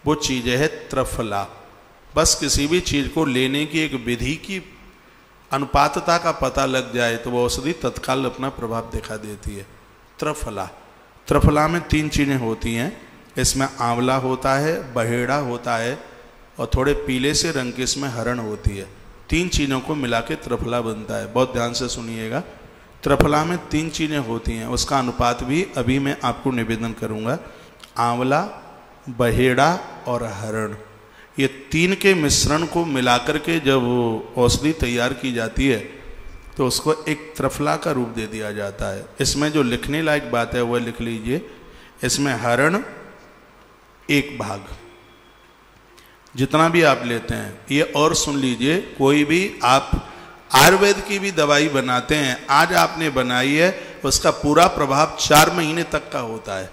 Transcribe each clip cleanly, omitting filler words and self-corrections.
वो चीज़ है त्रिफला। बस किसी भी चीज़ को लेने की एक विधि की अनुपातता का पता लग जाए तो वो औषधि तत्काल अपना प्रभाव दिखा देती है। त्रिफला, त्रिफला में 3 चीज़ें होती हैं। इसमें आंवला होता है, बहेड़ा होता है और थोड़े पीले से रंग की इसमें हरण होती है। 3 चीज़ों को मिला के त्रिफला बनता है। बहुत ध्यान से सुनिएगा। त्रिफला में 3 चीज़ें होती हैं, उसका अनुपात भी अभी मैं आपको निवेदन करूँगा। आंवला, बहेड़ा और हरण, ये 3 के मिश्रण को मिलाकर के जब औषधि तैयार की जाती है तो उसको एक त्रिफला का रूप दे दिया जाता है। इसमें जो लिखने लायक बात है वह लिख लीजिए। इसमें हरण 1 भाग, जितना भी आप लेते हैं ये। और सुन लीजिए, कोई भी आप आयुर्वेद की भी दवाई बनाते हैं, आज आपने बनाई है, उसका पूरा प्रभाव 4 महीने तक का होता है।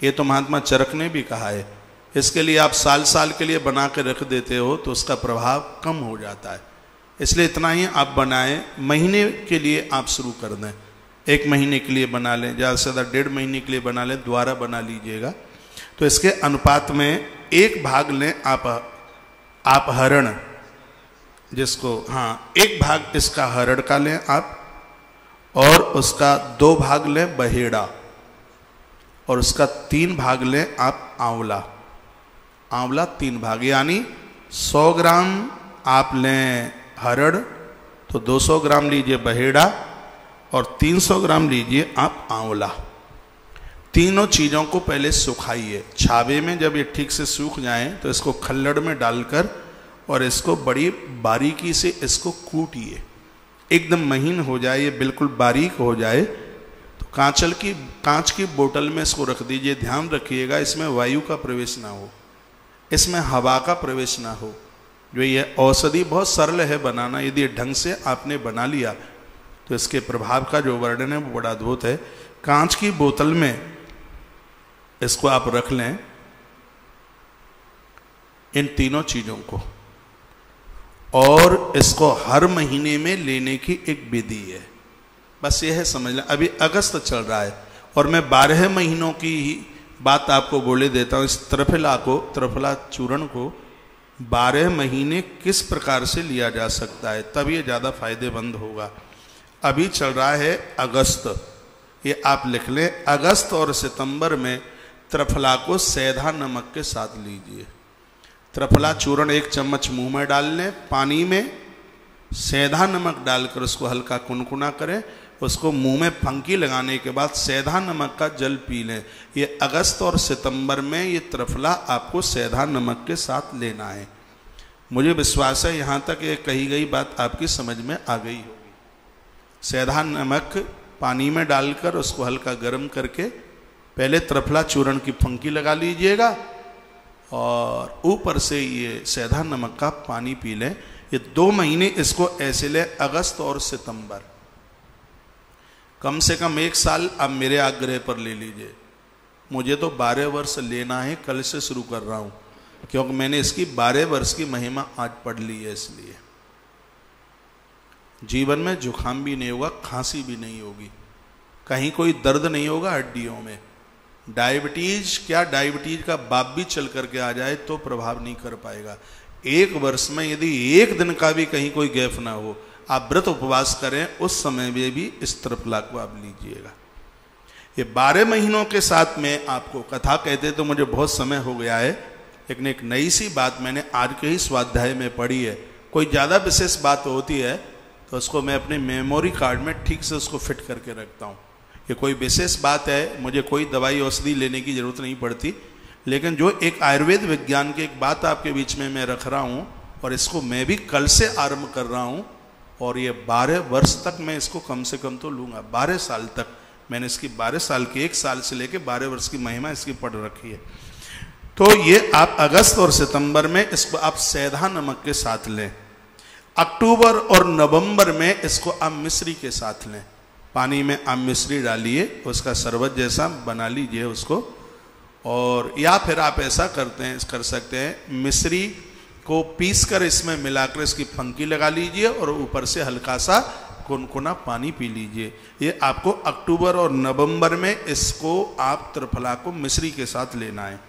ये तो महात्मा चरक ने भी कहा है। इसके लिए आप साल साल के लिए बना के रख देते हो तो उसका प्रभाव कम हो जाता है। इसलिए इतना ही आप बनाएं, महीने के लिए आप शुरू कर दें। 1 महीने के लिए बना लें, ज़्यादा से ज़्यादा 1.5 महीने के लिए बना लें, दोबारा बना लीजिएगा। तो इसके अनुपात में 1 भाग लें आप हरण, जिसको 1 भाग इसका हरण का लें आप, और उसका 2 भाग लें बहेड़ा, और उसका 3 भाग लें आप आंवला। आंवला 3 भाग, यानी 100 ग्राम आप लें हरड़ तो 200 ग्राम लीजिए बहेड़ा और 300 ग्राम लीजिए आप आंवला। तीनों चीज़ों को पहले सुखाइए छावे में। जब ये ठीक से सूख जाएं तो इसको खल्लड़ में डालकर और इसको बड़ी बारीकी से इसको कूटिए। एकदम महीन हो जाए, ये बिल्कुल बारीक हो जाए तो कांच की बोतल में इसको रख दीजिए। ध्यान रखिएगा इसमें वायु का प्रवेश ना हो, इसमें हवा का प्रवेश ना हो। जो ये औषधि बहुत सरल है बनाना, यदि ढंग से आपने बना लिया तो इसके प्रभाव का जो वर्णन है वो बड़ा अद्भुत है। कांच की बोतल में इसको आप रख लें, इन तीनों चीज़ों को, और इसको हर महीने में लेने की एक विधि है। बस यह है, समझ लें। अभी अगस्त चल रहा है और मैं 12 महीनों की ही बात आपको बोले देता हूँ। इस त्रिफला चूर्ण को 12 महीने किस प्रकार से लिया जा सकता है, तब ये ज़्यादा फायदेमंद होगा। अभी चल रहा है अगस्त, ये आप लिख लें। अगस्त और सितंबर में त्रिफला को सेंधा नमक के साथ लीजिए। त्रिफला चूर्ण 1 चम्मच मुंह में डाल लें, पानी में सेंधा नमक डालकर उसको हल्का कुनकुना करें। उसको मुंह में फंकी लगाने के बाद सेंधा नमक का जल पी लें। ये अगस्त और सितंबर में ये त्रिफला आपको सेंधा नमक के साथ लेना है। मुझे विश्वास है यहाँ तक ये कही गई बात आपकी समझ में आ गई होगी। सेंधा नमक पानी में डालकर उसको हल्का गर्म करके पहले त्रिफला चूर्ण की फंकी लगा लीजिएगा और ऊपर से ये सेंधा नमक का पानी पी लें। ये 2 महीने इसको ऐसे लें, अगस्त और सितंबर। कम से कम 1 साल आप मेरे आग्रह पर ले लीजिए। मुझे तो 12 वर्ष लेना है, कल से शुरू कर रहा हूँ, क्योंकि मैंने इसकी 12 वर्ष की महिमा आज पढ़ ली है। इसलिए जीवन में जुकाम भी नहीं होगा, खांसी भी नहीं होगी, कहीं कोई दर्द नहीं होगा हड्डियों में। डायबिटीज क्या, डायबिटीज का बाप भी चल करके आ जाए तो प्रभाव नहीं कर पाएगा। 1 वर्ष में यदि 1 दिन का भी कहीं कोई गैप ना हो, आप व्रत उपवास करें, उस समय में भी इस त्रिफला को आप लीजिएगा। ये 12 महीनों के साथ में आपको कथा कहते तो मुझे बहुत समय हो गया है, लेकिन एक नई सी बात मैंने आज के ही स्वाध्याय में पढ़ी है। कोई ज़्यादा विशेष बात होती है तो उसको मैं अपने मेमोरी कार्ड में ठीक से उसको फिट करके रखता हूँ। ये कोई विशेष बात है, मुझे कोई दवाई औषधि लेने की ज़रूरत नहीं पड़ती, लेकिन जो एक आयुर्वेद विज्ञान की एक बात आपके बीच में मैं रख रहा हूँ और इसको मैं भी कल से आरंभ कर रहा हूँ और ये 12 वर्ष तक मैं इसको कम से कम तो लूँगा। 12 साल तक मैंने इसकी 12 साल की, 1 साल से लेके 12 वर्ष की महिमा इसकी पढ़ रखी है। तो ये आप अगस्त और सितंबर में इसको आप सेंधा नमक के साथ लें। अक्टूबर और नवंबर में इसको आप मिश्री के साथ लें। पानी में आप मिश्री डालिए, उसका शरबत जैसा बना लीजिए उसको, और या फिर आप ऐसा कर सकते हैं, मिश्री को पीसकर इसमें मिलाकर इसकी फंकी लगा लीजिए और ऊपर से हल्का सा गुनगुना पानी पी लीजिए। ये आपको अक्टूबर और नवंबर में इसको आप त्रिफला को मिश्री के साथ लेना है।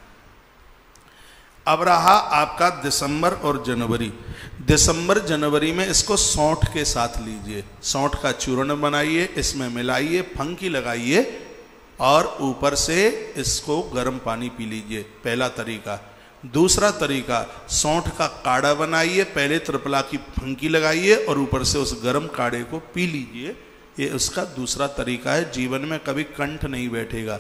अब रहा आपका दिसंबर और जनवरी। दिसंबर जनवरी में इसको सौंठ के साथ लीजिए, सौंठ का चूर्ण बनाइए, इसमें मिलाइए, फंकी लगाइए और ऊपर से इसको गर्म पानी पी लीजिए, पहला तरीका। दूसरा तरीका, सौंठ का काढ़ा बनाइए, पहले त्रिफला की फंकी लगाइए और ऊपर से उस गर्म काढ़े को पी लीजिए। ये उसका दूसरा तरीका है। जीवन में कभी कंठ नहीं बैठेगा।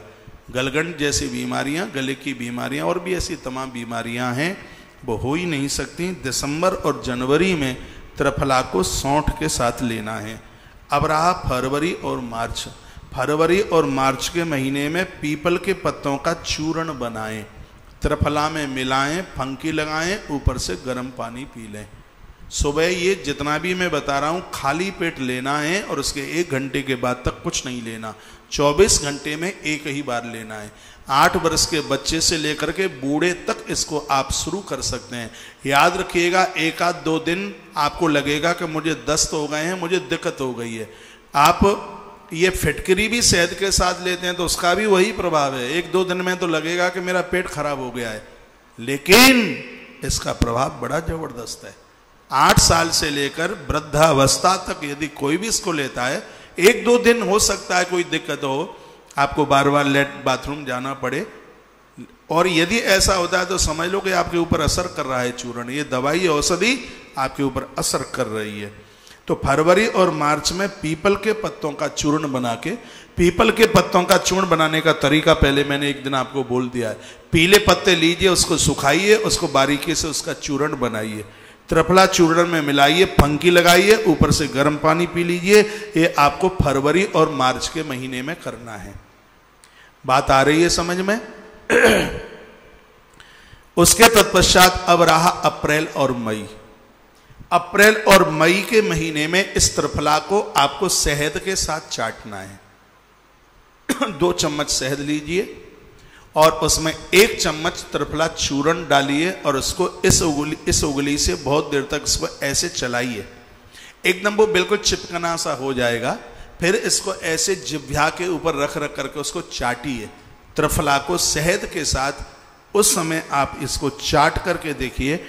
गलगंड जैसी बीमारियां, गले की बीमारियां और भी ऐसी तमाम बीमारियां हैं, वो हो ही नहीं सकती। दिसंबर और जनवरी में त्रिफला को सौंठ के साथ लेना है। अब रहा फरवरी और मार्च। फरवरी और मार्च के महीने में पीपल के पत्तों का चूर्ण बनाएं, त्रिफला में मिलाएं, फंकी लगाएं, ऊपर से गर्म पानी पी लें। सुबह ये जितना भी मैं बता रहा हूँ खाली पेट लेना है और उसके 1 घंटे के बाद तक कुछ नहीं लेना। 24 घंटे में एक ही बार लेना है। 8 वर्ष के बच्चे से लेकर के बूढ़े तक इसको आप शुरू कर सकते हैं। याद रखिएगा, 1 आध 2 दिन आपको लगेगा कि मुझे दस्त हो गए हैं, मुझे दिक्कत हो गई है। आप ये फिटकरी भी शहद के साथ लेते हैं तो उसका भी वही प्रभाव है। 1-2 दिन में तो लगेगा कि मेरा पेट खराब हो गया है, लेकिन इसका प्रभाव बड़ा जबरदस्त है। 8 साल से लेकर वृद्धावस्था तक यदि कोई भी इसको लेता है, 1-2 दिन हो सकता है कोई दिक्कत हो, आपको बार बार बाथरूम जाना पड़े, और यदि ऐसा होता है तो समझ लो कि आपके ऊपर असर कर रहा है चूर्ण। ये दवाई औषधि आपके ऊपर असर कर रही है। तो फरवरी और मार्च में पीपल के पत्तों का चूर्ण बना के, पीपल के पत्तों का चूर्ण बनाने का तरीका पहले मैंने एक दिन आपको बोल दिया है। पीले पत्ते लीजिए, उसको सुखाइए, उसको बारीकी से उसका चूर्ण बनाइए, त्रिफला चूर्ण में मिलाइए, फंकी लगाइए, ऊपर से गर्म पानी पी लीजिए। ये आपको फरवरी और मार्च के महीने में करना है। बात आ रही है समझ में? उसके तत्पश्चात अब रहा अप्रैल और मई। अप्रैल और मई के महीने में इस त्रिफला को आपको शहद के साथ चाटना है। 2 चम्मच शहद लीजिए और उसमें 1 चम्मच त्रिफला चूर्ण डालिए और उसको इस उंगली से बहुत देर तक इसको ऐसे चलाइए, एकदम वो बिल्कुल चिपकना सा हो जाएगा। फिर इसको ऐसे जिह्वा के ऊपर रख करके उसको चाटिए, त्रिफला को शहद के साथ। उस समय आप इसको चाट करके देखिए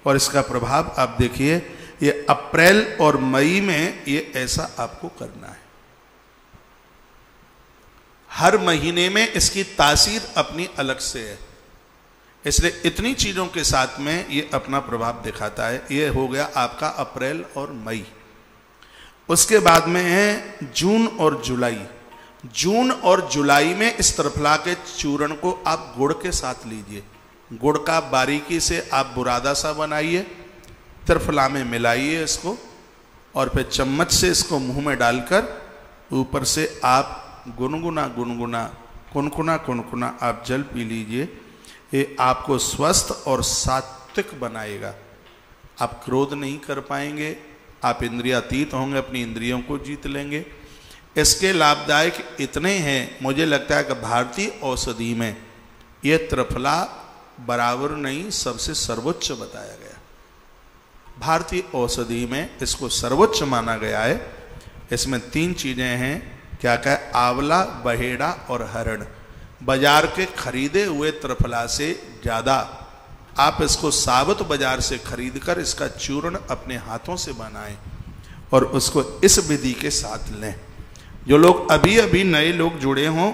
और इसका प्रभाव आप देखिए। ये अप्रैल और मई में ये ऐसा आपको करना है। हर महीने में इसकी तासीर अपनी अलग से है, इसलिए इतनी चीजों के साथ में ये अपना प्रभाव दिखाता है। ये हो गया आपका अप्रैल और मई। उसके बाद में है जून और जुलाई। जून और जुलाई में इस त्रिफला के चूर्ण को आप गुड़ के साथ लीजिए। गुड़ का बारीकी से आप बुरादा सा बनाइए, त्रिफला में मिलाइए इसको और फिर चम्मच से इसको मुंह में डालकर ऊपर से आप गुनगुना गुनगुना कुनकुना कुनकुना आप जल पी लीजिए। ये आपको स्वस्थ और सात्विक बनाएगा। आप क्रोध नहीं कर पाएंगे, आप इंद्रियातीत होंगे, अपनी इंद्रियों को जीत लेंगे। इसके लाभदायक इतने हैं, मुझे लगता है कि भारतीय औषधि में ये त्रिफला बराबर नहीं, सबसे सर्वोच्च बताया गया। भारतीय औषधि में इसको सर्वोच्च माना गया है। इसमें 3 चीजें हैं, क्या क्या? आंवला, बहेड़ा और हरण। बाजार के खरीदे हुए त्रिफला से ज्यादा आप इसको साबुत बाजार से खरीदकर इसका चूर्ण अपने हाथों से बनाएं और उसको इस विधि के साथ लें। जो लोग अभी अभी नए लोग जुड़े हों